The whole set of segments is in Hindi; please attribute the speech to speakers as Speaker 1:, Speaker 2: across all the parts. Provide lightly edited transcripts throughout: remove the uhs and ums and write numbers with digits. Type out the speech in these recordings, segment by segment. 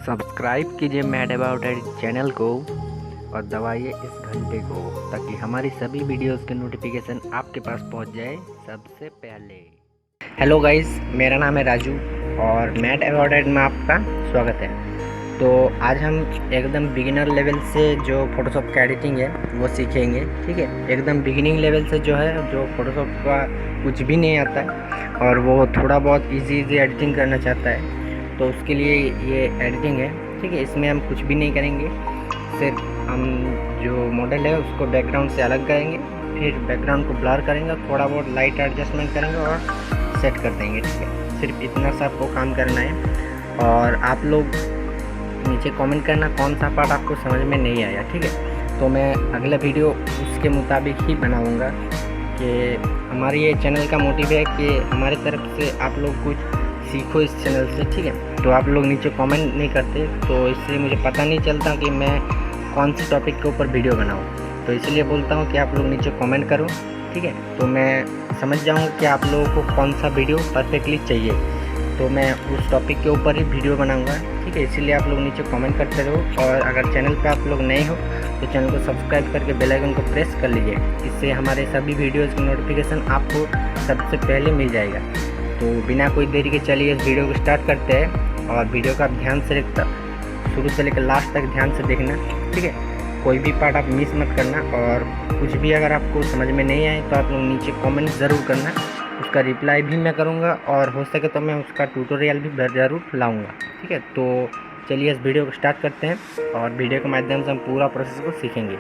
Speaker 1: सब्सक्राइब कीजिए मैट अबाउट एड चैनल को और दबाइए इस घंटे को ताकि हमारी सभी वीडियोस के नोटिफिकेशन आपके पास पहुंच जाए सबसे पहले। हेलो गाइस, मेरा नाम है राजू और मैट अबाउट एड में आपका स्वागत है। तो आज हम एकदम बिगिनर लेवल से जो फ़ोटोशॉप का एडिटिंग है वो सीखेंगे। ठीक है, एकदम बिगिनिंग लेवल से जो है, जो फ़ोटोशॉप का कुछ भी नहीं आता है और वो थोड़ा बहुत इजी एडिटिंग करना चाहता है, तो उसके लिए ये एडिटिंग है। ठीक है, इसमें हम कुछ भी नहीं करेंगे, सिर्फ हम जो मॉडल है उसको बैकग्राउंड से अलग करेंगे, फिर बैकग्राउंड को ब्लर करेंगे, थोड़ा बहुत लाइट एडजस्टमेंट करेंगे और सेट कर देंगे। ठीक है, सिर्फ इतना सा आपको काम करना है। और आप लोग नीचे कमेंट करना कौन सा पार्ट आपको समझ में नहीं आया। ठीक है, तो मैं अगला वीडियो उसके मुताबिक ही बनाऊँगा कि हमारी ये चैनल का मोटिव है कि हमारी तरफ से आप लोग कुछ सीखो इस चैनल से। ठीक है, तो आप लोग नीचे कमेंट नहीं करते, तो इसलिए मुझे पता नहीं चलता कि मैं कौन से टॉपिक के ऊपर वीडियो बनाऊं। तो इसलिए बोलता हूं कि आप लोग नीचे कमेंट करो। ठीक है, तो मैं समझ जाऊंगा कि आप लोगों को कौन सा वीडियो परफेक्टली चाहिए, तो मैं उस टॉपिक के ऊपर ही वीडियो बनाऊँगा। ठीक है, इसीलिए आप लोग नीचे कमेंट करते रहो। और अगर चैनल पर आप लोग नए हो तो चैनल को सब्सक्राइब करके बेल आइकन को प्रेस कर लीजिए, इससे हमारे सभी वीडियोज़ की नोटिफिकेशन आपको सबसे पहले मिल जाएगा। तो बिना कोई देरी के चलिए इस वीडियो को स्टार्ट करते हैं। और वीडियो का आप ध्यान से शुरू से लेकर लास्ट तक ध्यान से देखना। ठीक है, कोई भी पार्ट आप मिस मत करना। और कुछ भी अगर आपको समझ में नहीं आए तो आप लोग नीचे कमेंट ज़रूर करना, उसका रिप्लाई भी मैं करूँगा और हो सके तो मैं उसका ट्यूटोरियल भी ज़रूर लाऊँगा। ठीक है, तो चलिए इस वीडियो को स्टार्ट करते हैं और वीडियो के माध्यम से हम पूरा प्रोसेस को सीखेंगे।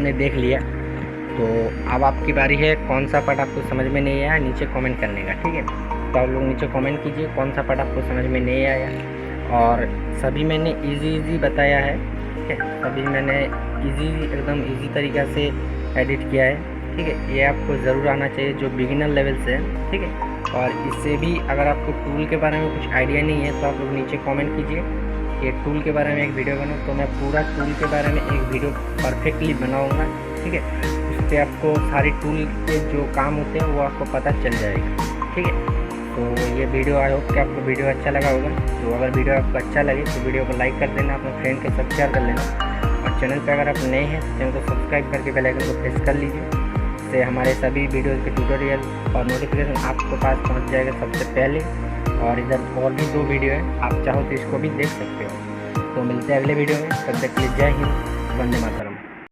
Speaker 1: आपने देख लिया, तो अब आपकी बारी है कौन सा पार्ट आपको समझ में नहीं आया नीचे कमेंट करने का, ठीक है। तो आप लोग नीचे कमेंट कीजिए कौन सा पार्ट आपको समझ में नहीं आया। और सभी मैंने इजी बताया है, ठीक है, सभी मैंने एकदम इजी तरीक़ा से एडिट किया है, ठीक है। ये आपको ज़रूर आना चाहिए जो बिगिनर लेवल से है, ठीक है। और इससे भी अगर आपको टूल के बारे में कुछ आइडिया नहीं है तो आप लोग नीचे कमेंट कीजिए, ये टूल के बारे में एक वीडियो बनाऊँ, तो मैं पूरा टूल के बारे में एक वीडियो परफेक्टली बनाऊँगा, ठीक है। उस पर आपको सारी टूल के जो काम होते हैं वो आपको पता चल जाएगा, ठीक है। तो ये वीडियो आई होप कि आपको वीडियो अच्छा लगा होगा। तो अगर वीडियो आपको अच्छा लगे तो वीडियो को लाइक कर देना, अपने फ्रेंड के साथ शेयर कर लेना, और चैनल पर अगर आप नए हैं तो चैनल को सब्सक्राइब करके बेल आइकन को प्रेस कर लीजिए। इससे हमारे सभी वीडियोज़ के ट्यूटोरियल और नोटिफिकेशन आपके पास पहुंच जाएगा सबसे पहले। और इधर और भी 2 वीडियो है, आप चाहो तो इसको भी देख सकते हो। तो मिलते हैं अगले वीडियो में, तब तक के लिए जय हिंद, वंदे मातरम।